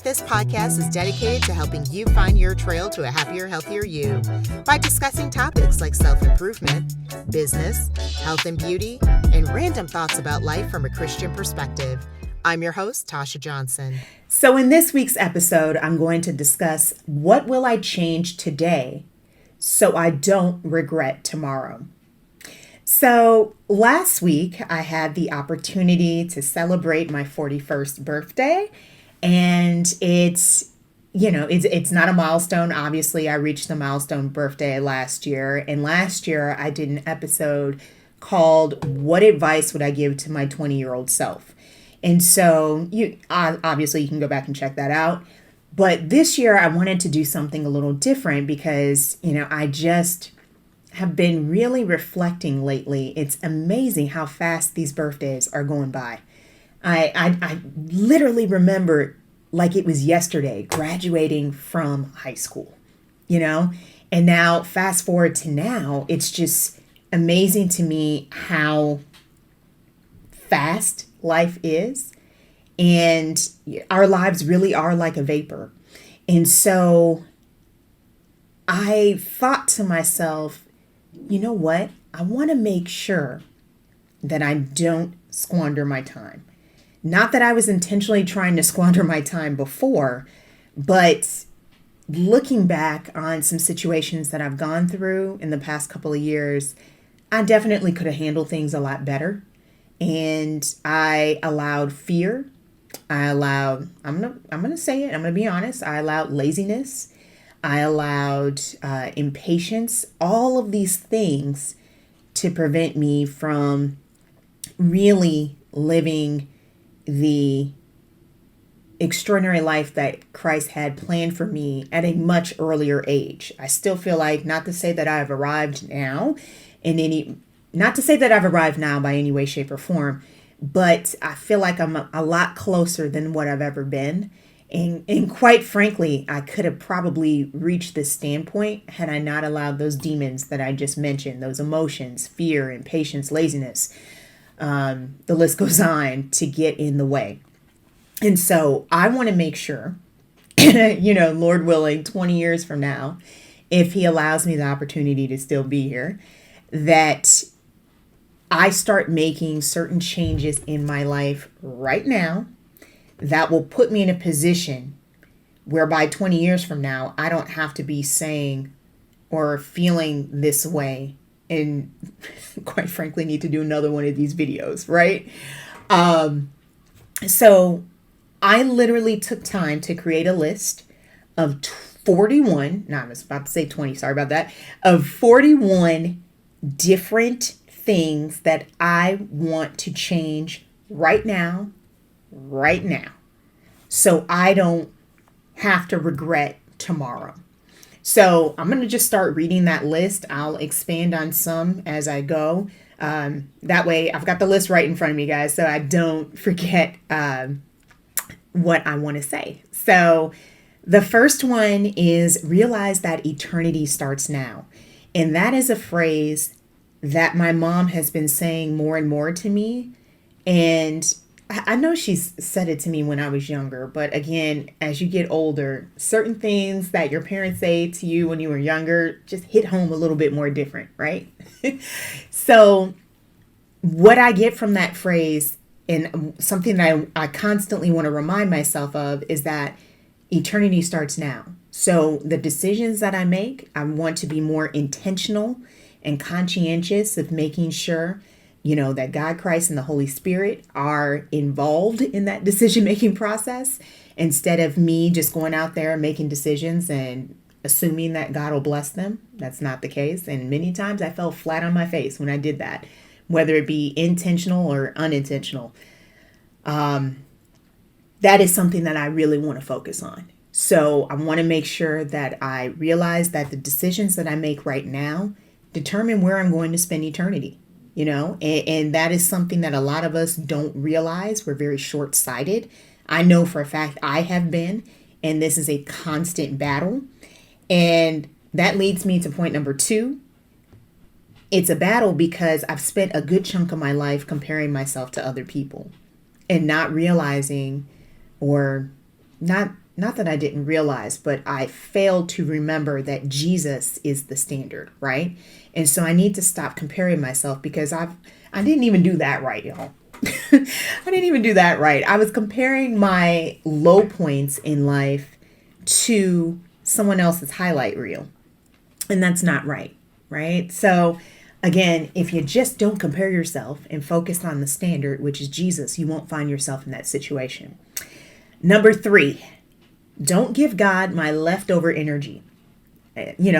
This podcast is dedicated to helping you find your trail to a happier, healthier you by discussing topics like self-improvement, business, health and beauty, and random thoughts about life from a Christian perspective. I'm your host, Tasha Johnson. So in this week's episode, I'm going to discuss what will I change today so I don't regret tomorrow. So last week, I had the opportunity to celebrate my 41st birthday, and it's not a milestone. Obviously, I reached the milestone birthday last year, and last year I did an episode called "What Advice Would I Give to My 20-Year-Old Self?" And so you can go back and check that out. But this year I wanted to do something a little different because, I just have been really reflecting lately. It's amazing how fast these birthdays are going by. I literally remember like it was yesterday graduating from high school, and now fast forward to now, it's just amazing to me how fast life is, and our lives really are like a vapor. And so I thought to myself, you know what? I want to make sure that I don't squander my time. Not that I was intentionally trying to squander my time before, but looking back on some situations that I've gone through in the past couple of years, I definitely could have handled things a lot better. And I allowed fear. I'm going to say it. I'm going to be honest. I allowed laziness. I allowed impatience, all of these things to prevent me from really living the extraordinary life that Christ had planned for me at a much earlier age. I still feel like, not to say that I've arrived now by any way, shape, or form, but I feel like I'm a lot closer than what I've ever been. And quite frankly, I could have probably reached this standpoint had I not allowed those demons that I just mentioned, those emotions, fear, impatience, laziness, the list goes on, to get in the way. And so I want to make sure, Lord willing, 20 years from now, if he allows me the opportunity to still be here, that I start making certain changes in my life right now that will put me in a position whereby 20 years from now, I don't have to be saying or feeling this way and quite frankly need to do another one of these videos, right? So I literally took time to create a list of 41, no, I was about to say 20, sorry about that, of 41 different things that I want to change right now, so I don't have to regret tomorrow. So I'm going to just start reading that list. I'll expand on some as I go. That way I've got the list right in front of me, guys, so I don't forget what I want to say. So the first one is realize that eternity starts now. And that is a phrase that my mom has been saying more and more to me. And I know she's said it to me when I was younger, but again, as you get older, certain things that your parents say to you when you were younger just hit home a little bit more different, right? So what I get from that phrase, and something that I constantly want to remind myself of, is that eternity starts now. So the decisions that I make, I want to be more intentional and conscientious of making sure that God, Christ, and the Holy Spirit are involved in that decision-making process, instead of me just going out there and making decisions and assuming that God will bless them. That's not the case. And many times I fell flat on my face when I did that, whether it be intentional or unintentional. That is something that I really want to focus on. So I want to make sure that I realize that the decisions that I make right now determine where I'm going to spend eternity. And that is something that a lot of us don't realize. We're very short-sighted. I know for a fact I have been, and this is a constant battle. And that leads me to point number 2. It's a battle because I've spent a good chunk of my life comparing myself to other people and not realizing, or not not that I didn't realize, but I failed to remember that Jesus is the standard, right? And so I need to stop comparing myself because I didn't even do that right, y'all. I didn't even do that right. I was comparing my low points in life to someone else's highlight reel. And that's not right, right? So again, if you just don't compare yourself and focus on the standard, which is Jesus, you won't find yourself in that situation. Number 3, don't give God my leftover energy.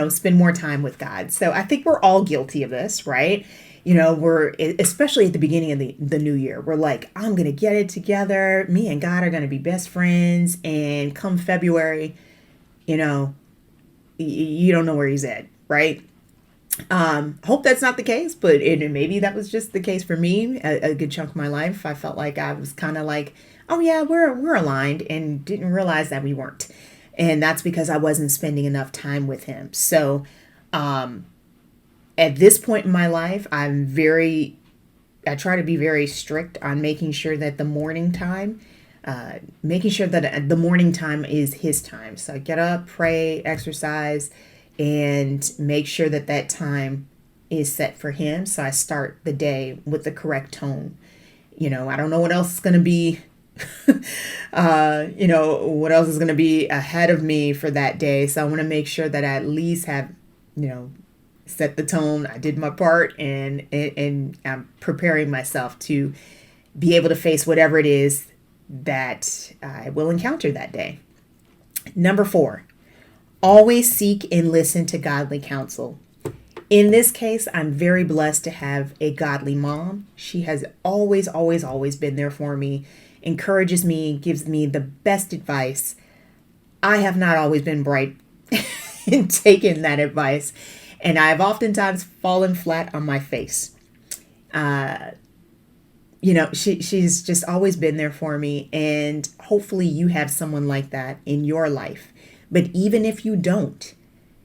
Spend more time with God. So I think we're all guilty of this, right? We're, especially at the beginning of the new year, we're like, I'm going to get it together. Me and God are going to be best friends. And come February, you don't know where he's at, right? Hope that's not the case, but maybe that was just the case for me. A good chunk of my life, I felt like I was kind of like, oh yeah, we're aligned, and didn't realize that we weren't. And that's because I wasn't spending enough time with him. So, at this point in my life, I try to be very strict on making sure that the morning time is his time. So I get up, pray, exercise, and make sure that time is set for him. So I start the day with the correct tone. I don't know what else is going to be, what else is going to be ahead of me for that day. So I want to make sure that I at least have, set the tone. I did my part, and I'm preparing myself to be able to face whatever it is that I will encounter that day. Number 4, always seek and listen to godly counsel. In this case, I'm very blessed to have a godly mom. She has always, always, always been there for me, encourages me, gives me the best advice. I have not always been bright in taking that advice, and I've oftentimes fallen flat on my face. She's just always been there for me, and hopefully you have someone like that in your life. But even if you don't,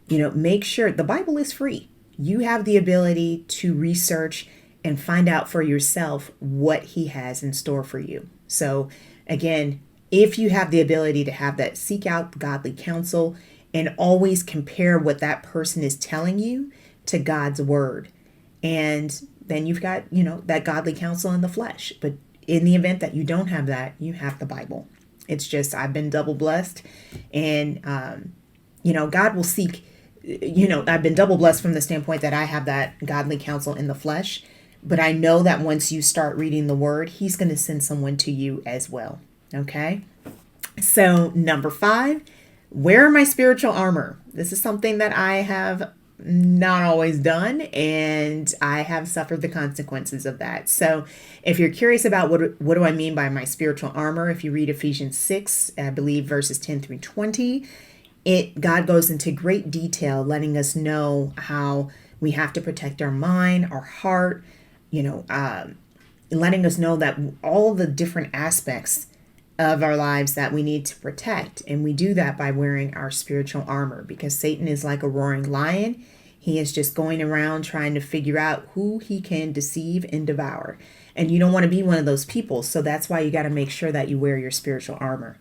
make sure the Bible is free. You have the ability to research and find out for yourself what he has in store for you. So again, if you have the ability to have that, seek out godly counsel and always compare what that person is telling you to God's word. And then you've got, that godly counsel in the flesh. But in the event that you don't have that, you have the Bible. It's just, I've been double blessed, and, God will seek, I've been double blessed from the standpoint that I have that godly counsel in the flesh. But I know that once you start reading the word, he's going to send someone to you as well. Okay. So number 5, wear my spiritual armor. This is something that I have not always done, and I have suffered the consequences of that. So if you're curious about what do I mean by my spiritual armor, if you read Ephesians 6, I believe verses 10 through 20, God goes into great detail, letting us know how we have to protect our mind, our heart, letting us know that all the different aspects of our lives that we need to protect. And we do that by wearing our spiritual armor, because Satan is like a roaring lion. He is just going around trying to figure out who he can deceive and devour. And you don't want to be one of those people. So that's why you got to make sure that you wear your spiritual armor.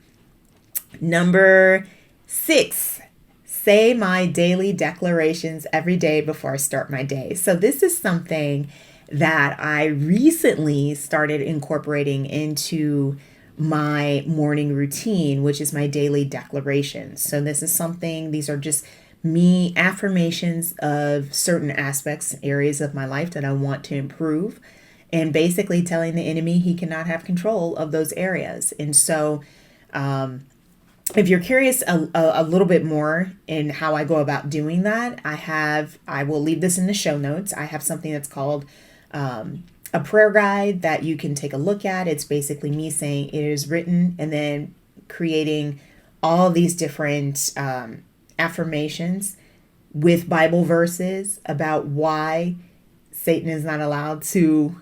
Number 6, say my daily declarations every day before I start my day. So this is something that I recently started incorporating into my morning routine, which is my daily declarations. So these are just me affirmations of certain aspects, areas of my life that I want to improve, and basically telling the enemy he cannot have control of those areas. And so, if you're curious a little bit more in how I go about doing that, I will leave this in the show notes. I have something that's called a prayer guide that you can take a look at. It's basically me saying it is written, and then creating all these different affirmations with Bible verses about why Satan is not allowed to,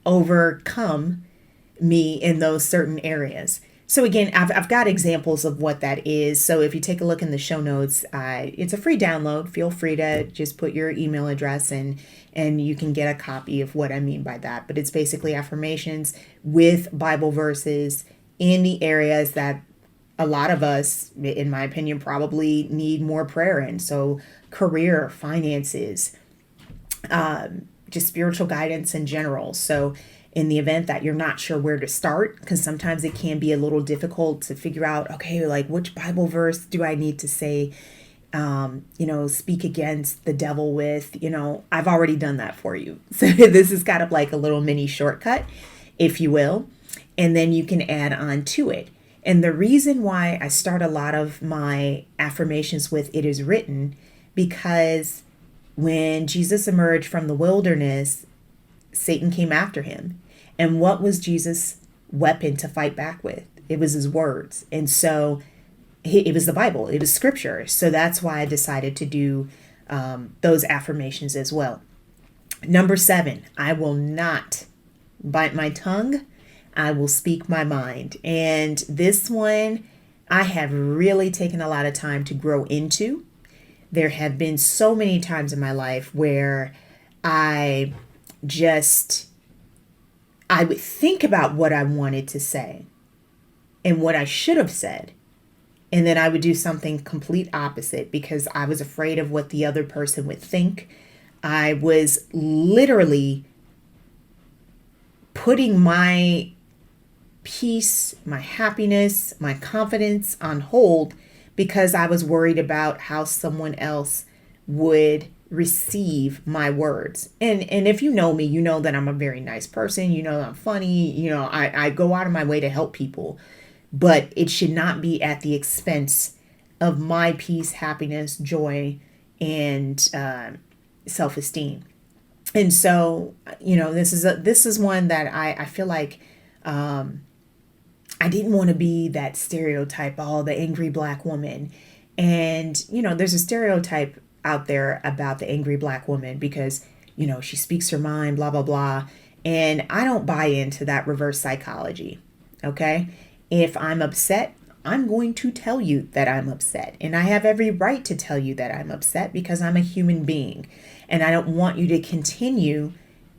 overcome me in those certain areas. So again, I've got examples of what that is. So if you take a look in the show notes, it's a free download. Feel free to just put your email address in, and you can get a copy of what I mean by that. But it's basically affirmations with Bible verses in the areas that a lot of us, in my opinion, probably need more prayer in. So career, finances, just spiritual guidance in general. So in the event that you're not sure where to start, because sometimes it can be a little difficult to figure out, okay, like which Bible verse do I need to say, speak against the devil with, I've already done that for you. So this is kind of like a little mini shortcut, if you will, and then you can add on to it. And the reason why I start a lot of my affirmations with "it is written," because when Jesus emerged from the wilderness, Satan came after him. And what was Jesus' weapon to fight back with? It was his words. And so it was the Bible, it was scripture. So that's why I decided to do those affirmations as well. Number 7, I will not bite my tongue. I will speak my mind. And this one I have really taken a lot of time to grow into. There have been so many times in my life where I would think about what I wanted to say and what I should have said. And then I would do something complete opposite because I was afraid of what the other person would think. I was literally putting my peace, my happiness, my confidence on hold because I was worried about how someone else would receive my words. And if you know me, you know that I'm a very nice person. You know I'm funny. I go out of my way to help people. But it should not be at the expense of my peace, happiness, joy, and self-esteem. And so, this is one that I feel like I didn't want to be that stereotype, the angry black woman. And, there's a stereotype out there about the angry black woman because, she speaks her mind, blah, blah, blah. And I don't buy into that reverse psychology. Okay. If I'm upset, I'm going to tell you that I'm upset. And I have every right to tell you that I'm upset because I'm a human being. And I don't want you to continue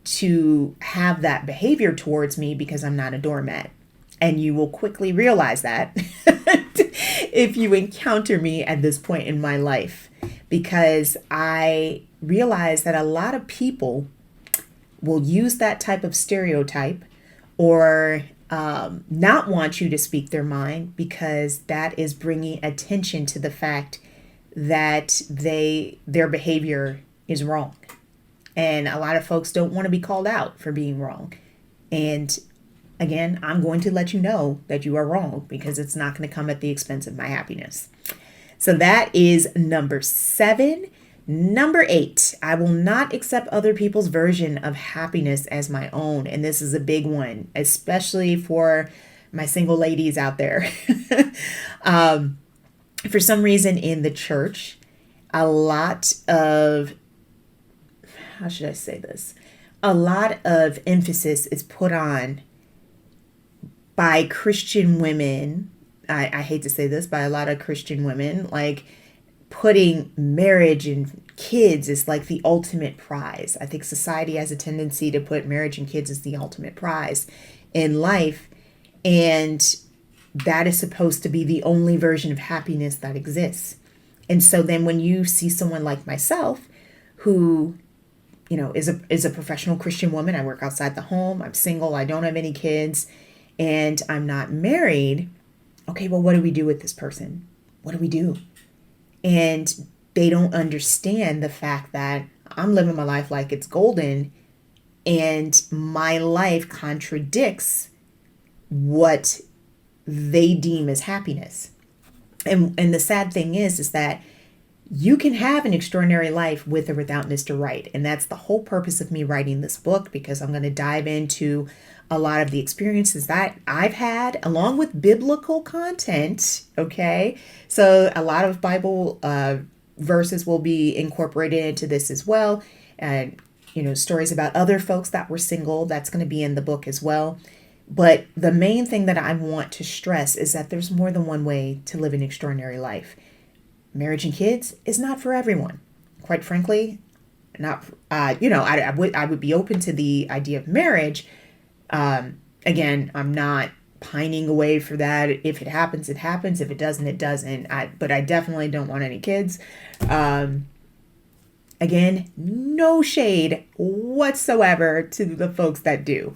to have that behavior towards me because I'm not a doormat. And you will quickly realize that if you encounter me at this point in my life, because I realize that a lot of people will use that type of stereotype or not want you to speak their mind because that is bringing attention to the fact that their behavior is wrong. And a lot of folks don't want to be called out for being wrong. And again, I'm going to let you know that you are wrong because it's not going to come at the expense of my happiness. So that is number 7. Number 8, I will not accept other people's version of happiness as my own. And this is a big one, especially for my single ladies out there. For some reason in the church, a lot of, how should I say this? A lot of emphasis is put on by Christian women. I hate to say this, by a lot of Christian women, like putting marriage and kids is like the ultimate prize. I think society has a tendency to put marriage and kids as the ultimate prize in life. And that is supposed to be the only version of happiness that exists. And so then when you see someone like myself who, is a professional Christian woman, I work outside the home, I'm single, I don't have any kids, and I'm not married. Okay, well, what do we do with this person? What do we do? And they don't understand the fact that I'm living my life like it's golden and my life contradicts what they deem as happiness. And the sad thing is that you can have an extraordinary life with or without Mr. Right. And that's the whole purpose of me writing this book, because I'm going to dive into a lot of the experiences that I've had along with biblical content. Okay. So a lot of Bible verses will be incorporated into this as well. And, stories about other folks that were single, that's going to be in the book as well. But the main thing that I want to stress is that there's more than one way to live an extraordinary life. Marriage and kids is not for everyone. Quite frankly, not, I would be open to the idea of marriage. Again, I'm not pining away for that. If it happens, it happens. If it doesn't, it doesn't. But I definitely don't want any kids. Again, no shade whatsoever to the folks that do,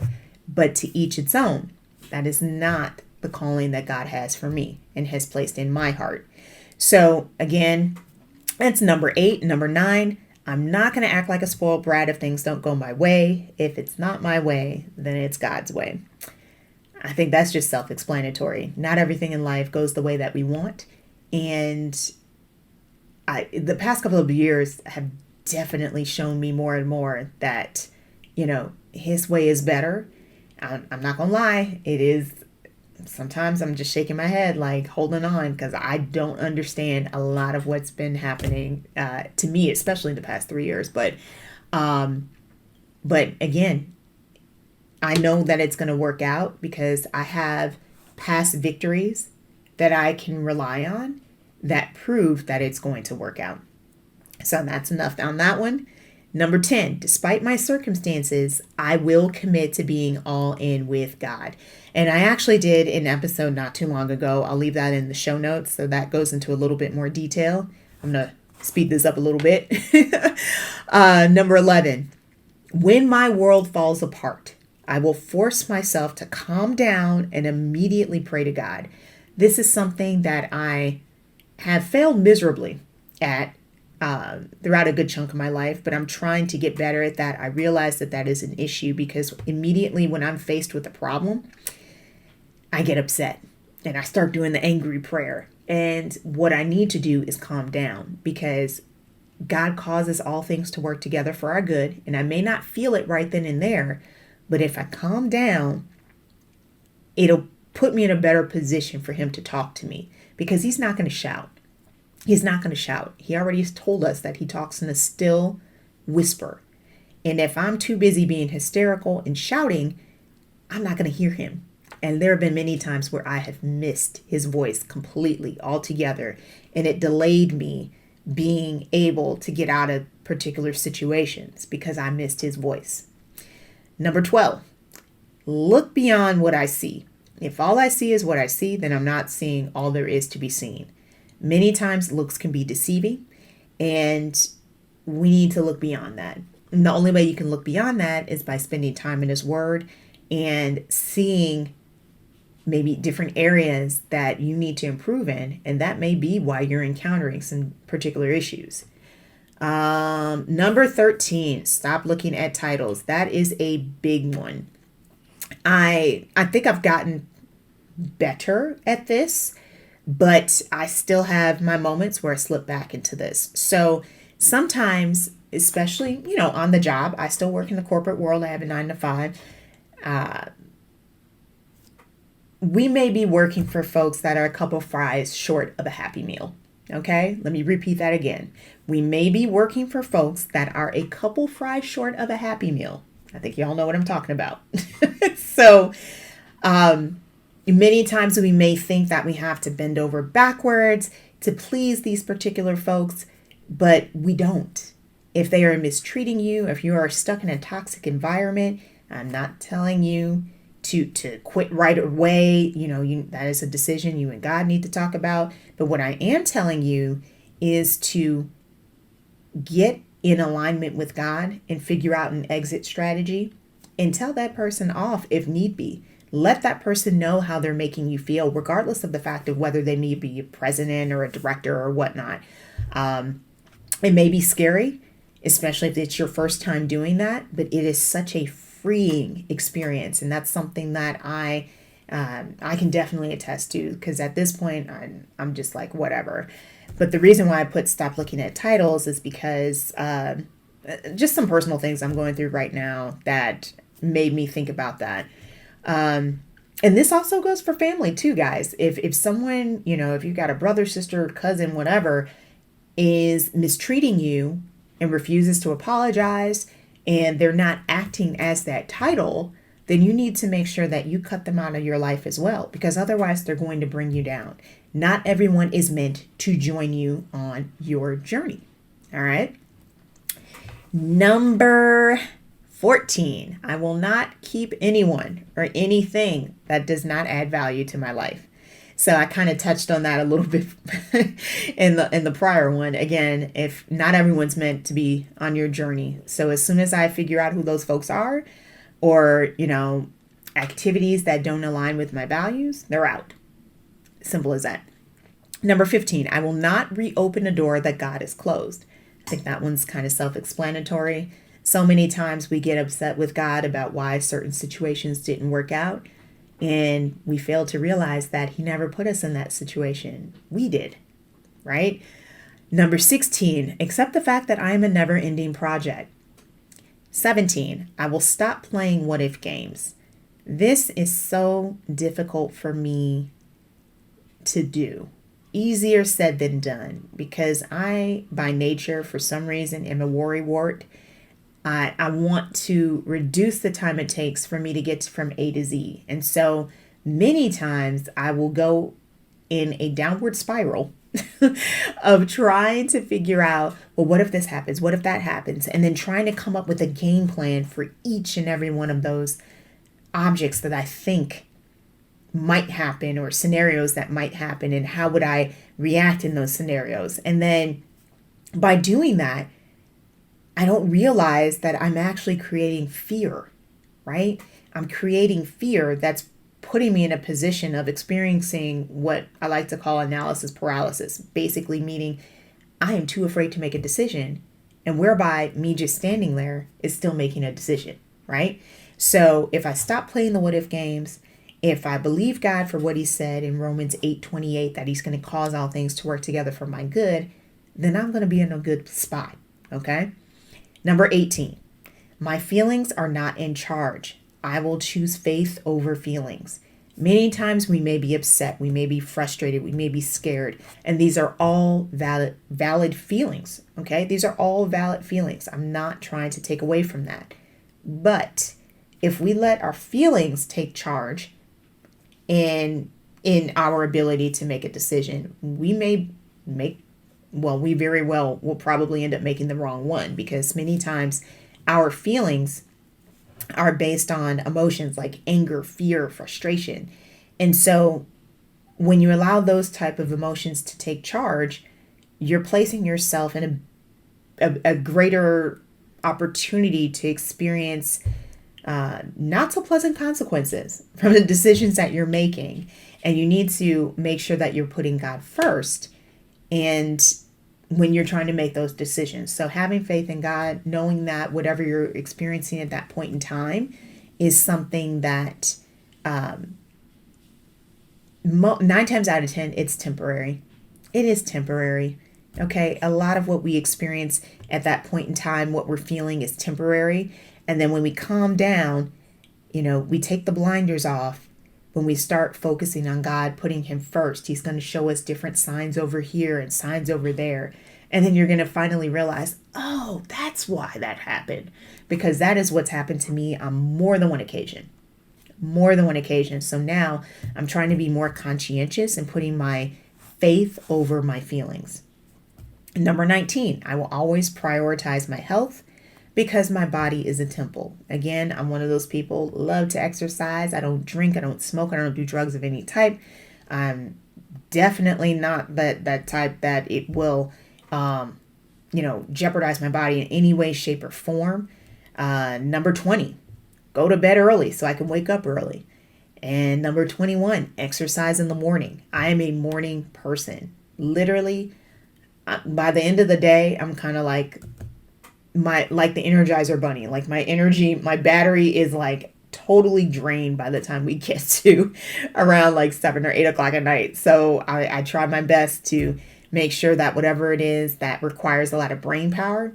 but to each its own. That is not the calling that God has for me and has placed in my heart. So again, that's number 8. Number 9, I'm not going to act like a spoiled brat if things don't go my way. If it's not my way, then it's God's way. I think that's just self-explanatory. Not everything in life goes the way that we want. And the past couple of years have definitely shown me more and more that, his way is better. I'm not going to lie. It is. Sometimes I'm just shaking my head, like holding on, because I don't understand a lot of what's been happening to me, especially the past 3 years. But again, I know that it's going to work out because I have past victories that I can rely on that prove that it's going to work out. So that's enough on that one. Number 10, despite my circumstances, I will commit to being all in with God. And I actually did an episode not too long ago. I'll leave that in the show notes. So that goes into a little bit more detail. I'm going to speed this up a little bit. Number 11, when my world falls apart, I will force myself to calm down and immediately pray to God. This is something that I have failed miserably at throughout a good chunk of my life, but I'm trying to get better at that. I realize that that is an issue because immediately when I'm faced with a problem, I get upset and I start doing the angry prayer. And what I need to do is calm down because God causes all things to work together for our good. And I may not feel it right then and there, but if I calm down, it'll put me in a better position for him to talk to me because he's not going to shout. He's not going to shout. He already told us that he talks in a still whisper. And if I'm too busy being hysterical and shouting, I'm not going to hear him. And there have been many times where I have missed his voice completely altogether. And it delayed me being able to get out of particular situations because I missed his voice. Number 12, look beyond what I see. If all I see is what I see, then I'm not seeing all there is to be seen. Many times looks can be deceiving and we need to look beyond that. And the only way you can look beyond that is by spending time in his word and seeing maybe different areas that you need to improve in. And that may be why you're encountering some particular issues. Number 13, stop looking at titles. That is a big one. I think I've gotten better at this, but I still have my moments where I slip back into this. So sometimes, especially, on the job, I still work in the corporate world. I have a 9 to 5. We may be working for folks that are a couple fries short of a Happy Meal. Okay, let me repeat that again. We may be working for folks that are a couple fries short of a Happy Meal. I think y'all know what I'm talking about. So, many times we may think that we have to bend over backwards to please these particular folks, but we don't. If they are mistreating you, if you are stuck in a toxic environment, I'm not telling you to quit right away. That is a decision you and God need to talk about. But what I am telling you is to get in alignment with God and figure out an exit strategy and tell that person off if need be. Let that person know how they're making you feel, regardless of the fact of whether they may be a president or a director or whatnot. It may be scary, especially if it's your first time doing that, but it is such a freeing experience. And that's something that I can definitely attest to, because at this point, I'm just like, whatever. But the reason why I put stop looking at titles is because just some personal things I'm going through right now that made me think about that. And this also goes for family too, guys. If someone, if you've got a brother, sister, cousin, whatever, is mistreating you and refuses to apologize and they're not acting as that title, then you need to make sure that you cut them out of your life as well, because otherwise they're going to bring you down. Not everyone is meant to join you on your journey. All right. Number 14, I will not keep anyone or anything that does not add value to my life. So I kind of touched on that a little bit in the prior one. Again, if not everyone's meant to be on your journey. So as soon as I figure out who those folks are, or, activities that don't align with my values, they're out. Simple as that. Number 15, I will not reopen a door that God has closed. I think that one's kind of self-explanatory. So many times we get upset with God about why certain situations didn't work out. And we fail to realize that he never put us in that situation. We did, right? Number 16, accept the fact that I am a never-ending project. 17, I will stop playing what-if games. This is so difficult for me to do. Easier said than done, because I, by nature, for some reason, am a worrywart. I want to reduce the time it takes for me to get from A to Z. And so many times I will go in a downward spiral of trying to figure out, well, what if this happens? What if that happens? And then trying to come up with a game plan for each and every one of those objects that I think might happen, or scenarios that might happen, and how would I react in those scenarios. And then by doing that, I don't realize that I'm actually creating fear, right? I'm creating fear that's putting me in a position of experiencing what I like to call analysis paralysis, basically meaning I am too afraid to make a decision, and whereby me just standing there is still making a decision, right? So if I stop playing the what-if games, if I believe God for what he said in Romans 8:28, that he's going to cause all things to work together for my good, then I'm going to be in a good spot, okay? Number 18, my feelings are not in charge. I will choose faith over feelings. Many times we may be upset, we may be frustrated, we may be scared, and these are all valid feelings, okay? These are all valid feelings. I'm not trying to take away from that. But if we let our feelings take charge in our ability to make a decision, we very well will probably end up making the wrong one, because many times our feelings are based on emotions like anger, fear, frustration. And so when you allow those type of emotions to take charge, you're placing yourself in a greater opportunity to experience not so pleasant consequences from the decisions that you're making. And you need to make sure that you're putting God first, and when you're trying to make those decisions. So having faith in God, knowing that whatever you're experiencing at that point in time is something that 9 times out of 10, it's temporary. It is temporary. Okay. A lot of what we experience at that point in time, what we're feeling, is temporary. And then when we calm down, we take the blinders off. When we start focusing on God, putting him first, he's going to show us different signs over here and signs over there. And then you're going to finally realize, oh, that's why that happened. Because that is what's happened to me on more than one occasion. So now I'm trying to be more conscientious and putting my faith over my feelings. Number 19, I will always prioritize my health, because my body is a temple. Again, I'm one of those people, love to exercise. I don't drink, I don't smoke, I don't do drugs of any type. I'm definitely not that type that it will, jeopardize my body in any way, shape, or form. Number 20, go to bed early so I can wake up early. And number 21, exercise in the morning. I am a morning person. Literally, by the end of the day, I'm kind of like the Energizer Bunny. Like my energy, my battery is like totally drained by the time we get to around like 7 or 8 o'clock at night. So I try my best to make sure that whatever it is that requires a lot of brain power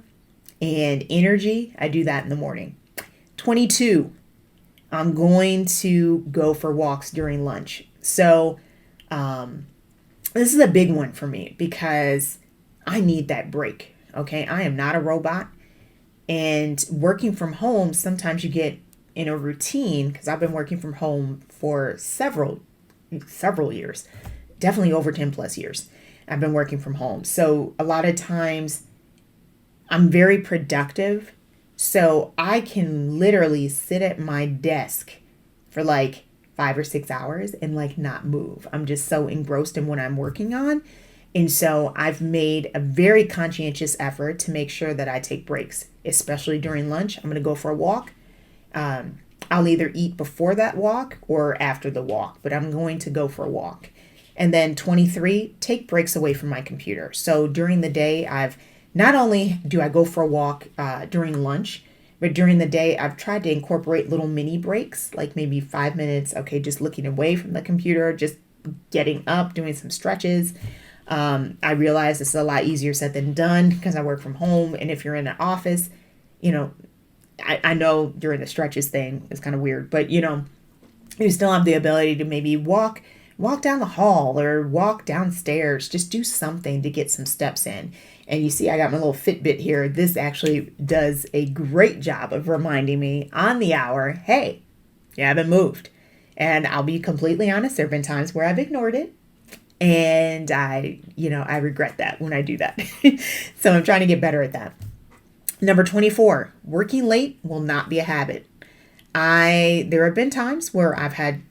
and energy, I do that in the morning. 22, I'm going to go for walks during lunch. So this is a big one for me, because I need that break. Okay, I am not a robot. And working from home, sometimes you get in a routine, because I've been working from home for several years, definitely over 10 plus years. I've been working from home. So a lot of times I'm very productive. So I can literally sit at my desk for like 5 or 6 hours and like not move. I'm just so engrossed in what I'm working on. And so I've made a very conscientious effort to make sure that I take breaks, especially during lunch. I'm going to go for a walk. I'll either eat before that walk or after the walk, but I'm going to go for a walk. And then 23, take breaks away from my computer. So during the day, I've not only do I go for a walk during lunch, but during the day, I've tried to incorporate little mini breaks, like maybe 5 minutes, okay, just looking away from the computer, just getting up, doing some stretches. I realize this is a lot easier said than done because I work from home. And if you're in an office, you know, I know during the stretches thing is kind of weird, but you still have the ability to maybe walk down the hall or walk downstairs, just do something to get some steps in. And you see, I got my little Fitbit here. This actually does a great job of reminding me on the hour, hey, you haven't moved. And I'll be completely honest, there have been times where I've ignored it. And I regret that when I do that. So I'm trying to get better at that. Number 24, working late will not be a habit. There have been times where I've had,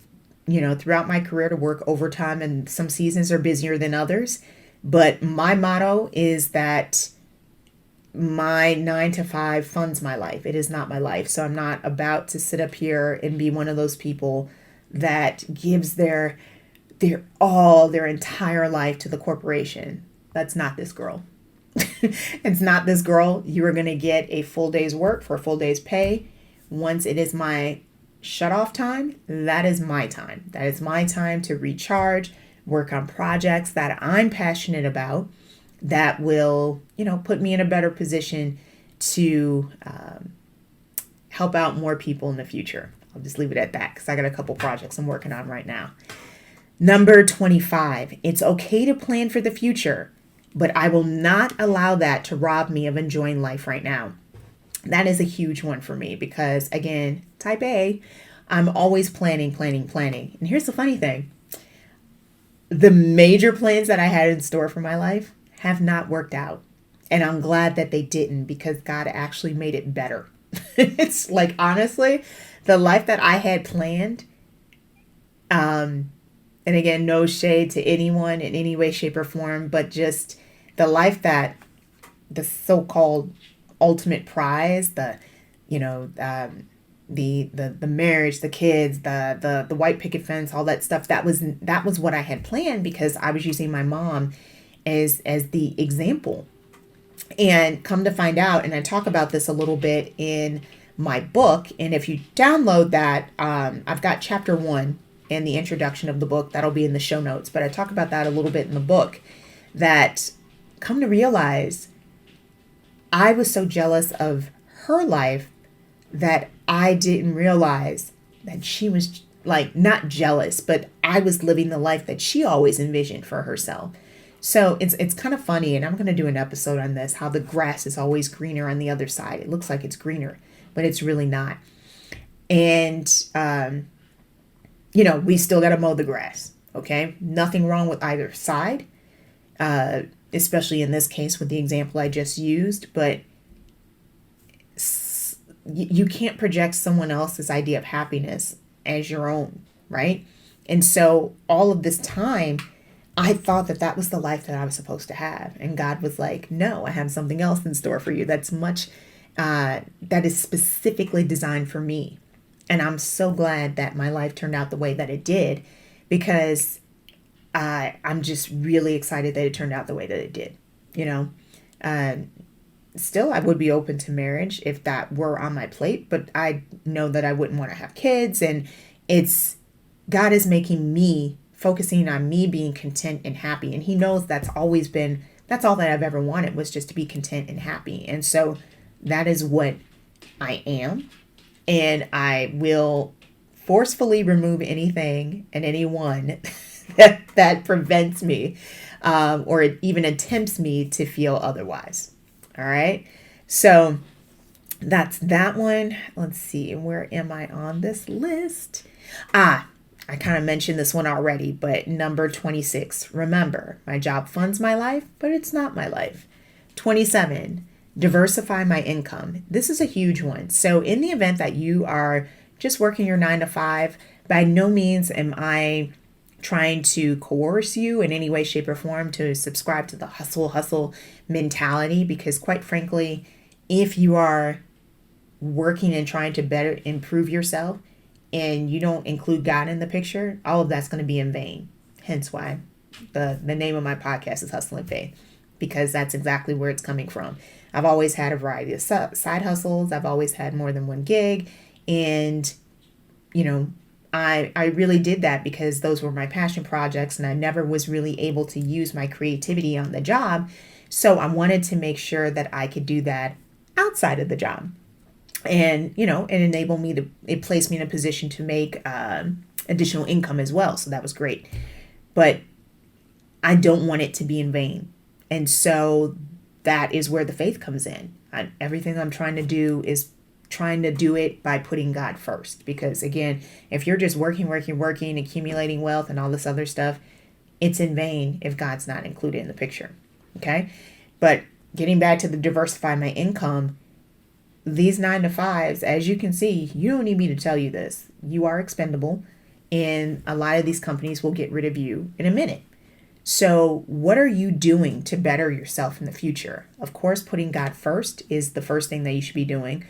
throughout my career to work overtime, and some seasons are busier than others. But my motto is that my 9 to 5 funds my life. It is not my life. So I'm not about to sit up here and be one of those people that gives their entire life to the corporation. That's not this girl. It's not this girl. You are going to get a full day's work for a full day's pay. Once it is my shut off time, that is my time. That is my time to recharge, work on projects that I'm passionate about that will, put me in a better position to help out more people in the future. I'll just leave it at that because I got a couple projects I'm working on right now. Number 25, it's okay to plan for the future, but I will not allow that to rob me of enjoying life right now. That is a huge one for me because, again, type A, I'm always planning. And here's the funny thing. The major plans that I had in store for my life have not worked out. And I'm glad that they didn't because God actually made it better. It's like, honestly, the life that I had planned, and again, no shade to anyone in any way, shape, or form, but just the life that the so-called ultimate prize, the marriage, the kids, the white picket fence, all that stuff, that was what I had planned because I was using my mom as the example. And come to find out, and I talk about this a little bit in my book, and if you download that, I've got chapter 1 and the introduction of the book. That'll be in the show notes. But I talk about that a little bit in the book, that come to realize I was so jealous of her life that I didn't realize that she was like not jealous, but I was living the life that she always envisioned for herself. So it's kind of funny, and I'm going to do an episode on this, how the grass is always greener on the other side. It looks like it's greener, but it's really not. And we still got to mow the grass, okay? Nothing wrong with either side, especially in this case with the example I just used, but you can't project someone else's idea of happiness as your own, right? And so all of this time, I thought that was the life that I was supposed to have. And God was like, no, I have something else in store for you that's much, that is specifically designed for me. And I'm so glad that my life turned out the way that it did, because I'm just really excited that it turned out the way that it did. Still, I would be open to marriage if that were on my plate, but I know that I wouldn't want to have kids. And God is making me, focusing on me being content and happy. And he knows that's all that I've ever wanted, was just to be content and happy. And so that is what I am. And I will forcefully remove anything and anyone that prevents me or it even attempts me to feel otherwise. All right. So that's that one. Let's see. Where am I on this list? I kind of mentioned this one already, but number 26. Remember, my job funds my life, but it's not my life. 27. Diversify my income. This is a huge one. So in the event that you are just working your 9 to 5, by no means am I trying to coerce you in any way, shape, or form to subscribe to the hustle mentality, because quite frankly, if you are working and trying to better improve yourself and you don't include God in the picture, all of that's going to be in vain. Hence why the name of my podcast is Hustle and Faith, because that's exactly where it's coming from. I've always had a variety of side hustles. I've always had more than one gig. And, I really did that because those were my passion projects, and I never was really able to use my creativity on the job. So I wanted to make sure that I could do that outside of the job. And, it placed me in a position to make additional income as well. So that was great. But I don't want it to be in vain. And so that is where the faith comes in. Everything I'm trying to do is trying to do it by putting God first. Because again, if you're just working, accumulating wealth and all this other stuff, it's in vain if God's not included in the picture. Okay. But getting back to the diversify my income, these 9 to 5s, as you can see, you don't need me to tell you this. You are expendable, and a lot of these companies will get rid of you in a minute. So what are you doing to better yourself in the future? Of course, putting God first is the first thing that you should be doing.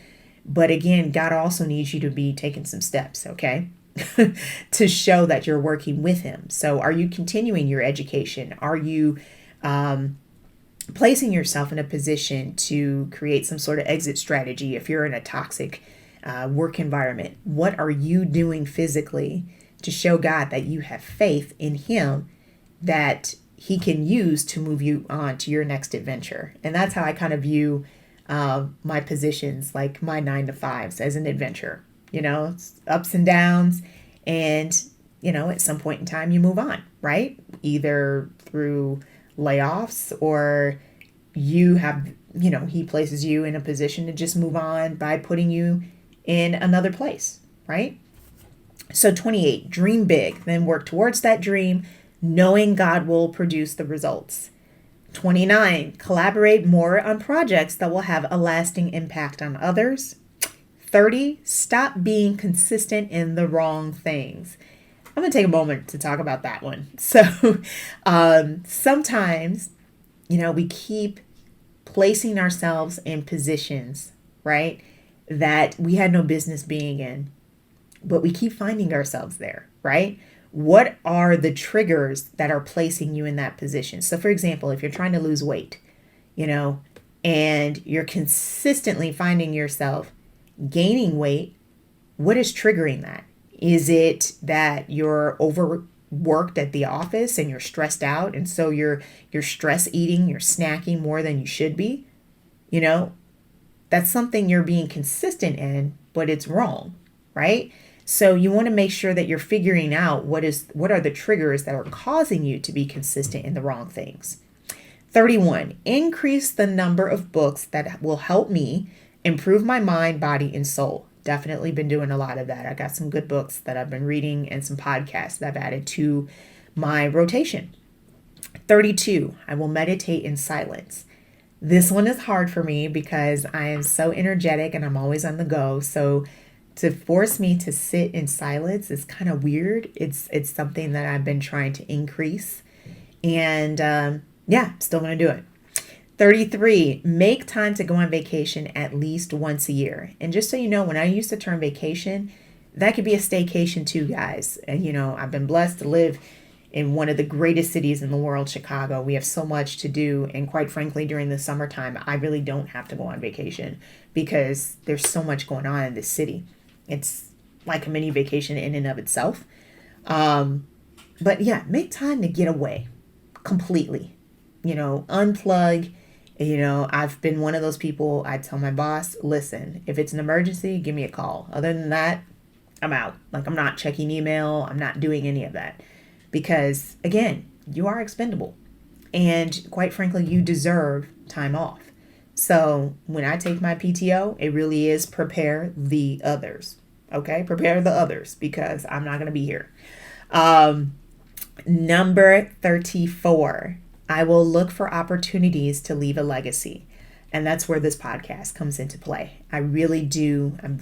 But again, God also needs you to be taking some steps, okay, to show that you're working with him. So are you continuing your education? Are you placing yourself in a position to create some sort of exit strategy if you're in a toxic work environment? What are you doing physically to show God that you have faith in him, that he can use to move you on to your next adventure? And that's how I kind of view my positions, like my 9 to 5s, as an adventure. It's ups and downs, and at some point in time you move on, right? Either through layoffs, or you have, he places you in a position to just move on by putting you in another place, right? So 28, dream big, then work towards that dream, knowing God will produce the results. 29, collaborate more on projects that will have a lasting impact on others. 30, stop being consistent in the wrong things. I'm going to take a moment to talk about that one. So sometimes, we keep placing ourselves in positions, right, that we had no business being in, but we keep finding ourselves there, right? What are the triggers that are placing you in that position? So for example, if you're trying to lose weight, and you're consistently finding yourself gaining weight, what is triggering that? Is it that you're overworked at the office and you're stressed out, and so you're stress eating, you're snacking more than you should be? That's something you're being consistent in, but it's wrong, right? So you want to make sure that you're figuring out what are the triggers that are causing you to be consistent in the wrong things. 31, increase the number of books that will help me improve my mind, body, and soul. Definitely been doing a lot of that. I got some good books that I've been reading and some podcasts that I've added to my rotation. 32, I will meditate in silence. This one is hard for me because I am so energetic and I'm always on the go. So to force me to sit in silence is kind of weird. It's something that I've been trying to increase. And still going to do it. 33, make time to go on vacation at least once a year. And just so you know, when I use the term vacation, that could be a staycation too, guys. And, I've been blessed to live in one of the greatest cities in the world, Chicago. We have so much to do. And quite frankly, during the summertime, I really don't have to go on vacation because there's so much going on in this city. It's like a mini vacation in and of itself. But yeah, make time to get away completely, unplug. I've been one of those people. I tell my boss, listen, if it's an emergency, give me a call. Other than that, I'm out. Like, I'm not checking email. I'm not doing any of that because, again, you are expendable. And quite frankly, you deserve time off. So when I take my PTO, it really is prepare the others. Okay? Prepare the others because I'm not going to be here. Number 34, I will look for opportunities to leave a legacy. And that's where this podcast comes into play. I really do want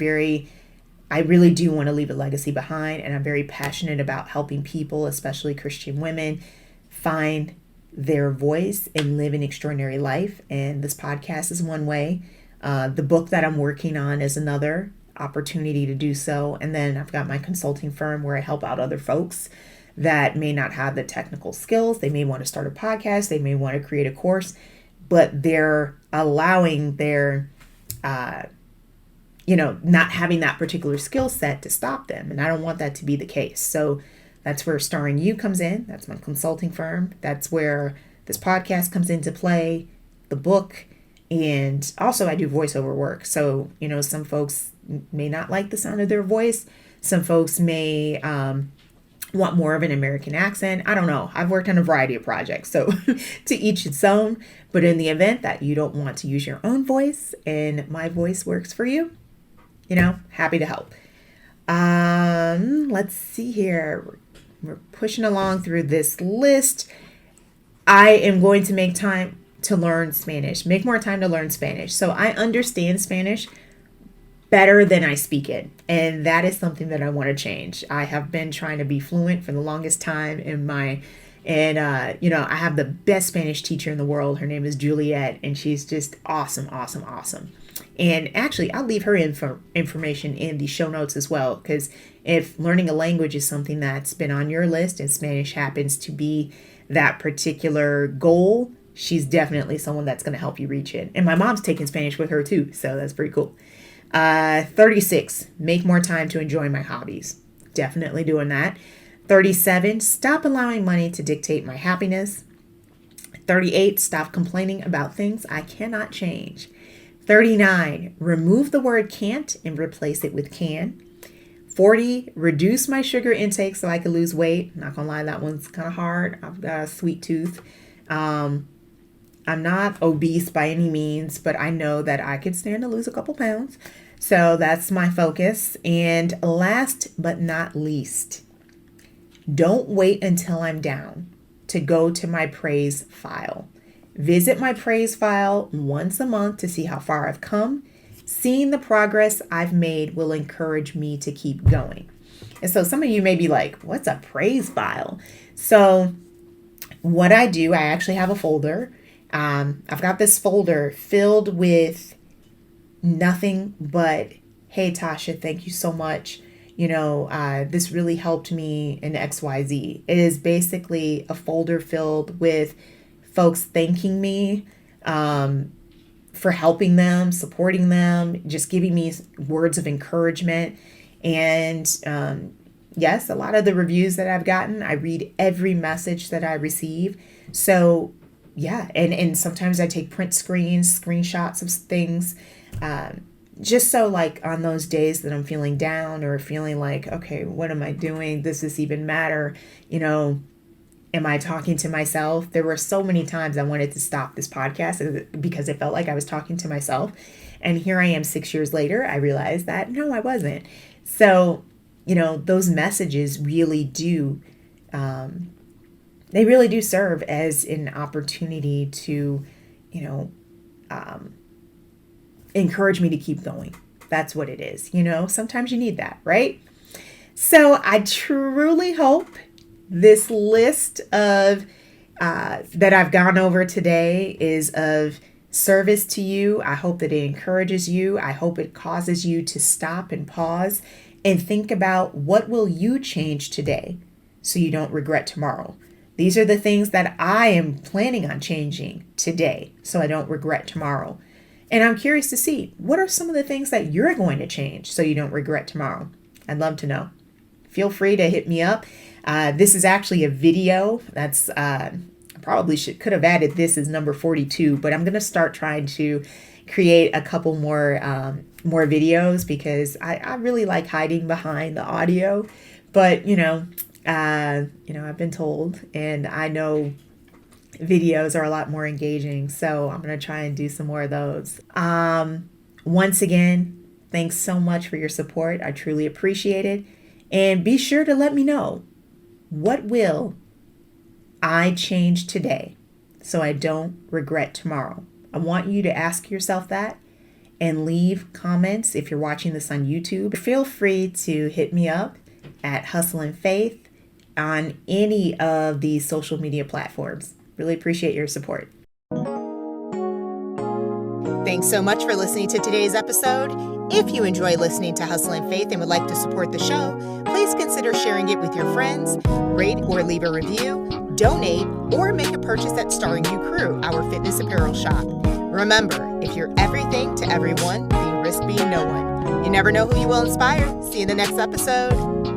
to leave a legacy behind, and I'm very passionate about helping people, especially Christian women, find their voice and live an extraordinary life. And this podcast is one way. The book that I'm working on is another opportunity to do so. And then I've got my consulting firm where I help out other folks that may not have the technical skills. They may want to start a podcast. They may want to create a course, but they're allowing their, not having that particular skill set to stop them. And I don't want that to be the case. So that's where Starring You comes in. That's my consulting firm. That's where this podcast comes into play, the book, and also I do voiceover work. So, some folks may not like the sound of their voice. Some folks may want more of an American accent. I don't know. I've worked on a variety of projects, so to each its own. But in the event that you don't want to use your own voice and my voice works for you, happy to help. Let's see here. We're pushing along through this list. I am going to make time to learn Spanish, make more time to learn Spanish. So I understand Spanish better than I speak it. And that is something that I want to change. I have been trying to be fluent for the longest time I have the best Spanish teacher in the world. Her name is Juliet, and she's just awesome. And actually, I'll leave her information in the show notes as well, because if learning a language is something that's been on your list and Spanish happens to be that particular goal, she's definitely someone that's going to help you reach it. And my mom's taking Spanish with her too, so that's pretty cool. 36, make more time to enjoy my hobbies. Definitely doing that. 37, stop allowing money to dictate my happiness. 38, stop complaining about things I cannot change. 39, remove the word can't and replace it with can. 40, reduce my sugar intake so I can lose weight. Not gonna lie, that one's kind of hard. I've got a sweet tooth. I'm not obese by any means, but I know that I could stand to lose a couple pounds. So that's my focus. And last but not least, don't wait until I'm down to go to my praise file. Visit my praise file once a month to see how far I've come. Seeing the progress I've made will encourage me to keep going. And so some of you may be like, what's a praise file? So what I do, I actually have a folder. I've got this folder filled with nothing but, hey, Tasha, thank you so much. This really helped me in XYZ. It is basically a folder filled with folks thanking me for helping them, supporting them, just giving me words of encouragement. And yes, a lot of the reviews that I've gotten, I read every message that I receive. So yeah, and sometimes I take print screenshots of things, just so like on those days that I'm feeling down or feeling like, okay, what am I doing? Does this even matter? Am I talking to myself? There were so many times I wanted to stop this podcast because it felt like I was talking to myself. And here I am 6 years later, I realized that no, I wasn't. So, those messages really do, they really do serve as an opportunity to, encourage me to keep going. That's what it is. Sometimes you need that, right? So I truly hope this list of that I've gone over today is of service to you. I hope that it encourages you. I hope it causes you to stop and pause and think about what will you change today so you don't regret tomorrow. These are the things that I am planning on changing today so I don't regret tomorrow. And I'm curious to see, what are some of the things that you're going to change so you don't regret tomorrow? I'd love to know. Feel free to hit me up. This is actually a video. That's I probably could have added this as number 42, but I'm going to start trying to create a couple more videos because I really like hiding behind the audio. But I've been told, and I know videos are a lot more engaging, so I'm going to try and do some more of those. Once again, thanks so much for your support. I truly appreciate it. And be sure to let me know, what will I change today so I don't regret tomorrow? I want you to ask yourself that and leave comments. If you're watching this on YouTube, feel free to hit me up at Hustle and Faith on any of these social media platforms. Really appreciate your support. Thanks so much for listening to today's episode. If you enjoy listening to Hustle and Faith and would like to support the show, please consider sharing it with your friends, rate or leave a review, donate, or make a purchase at Starring You Crew, our fitness apparel shop. Remember, if you're everything to everyone, then you risk being no one. You never know who you will inspire. See you in the next episode.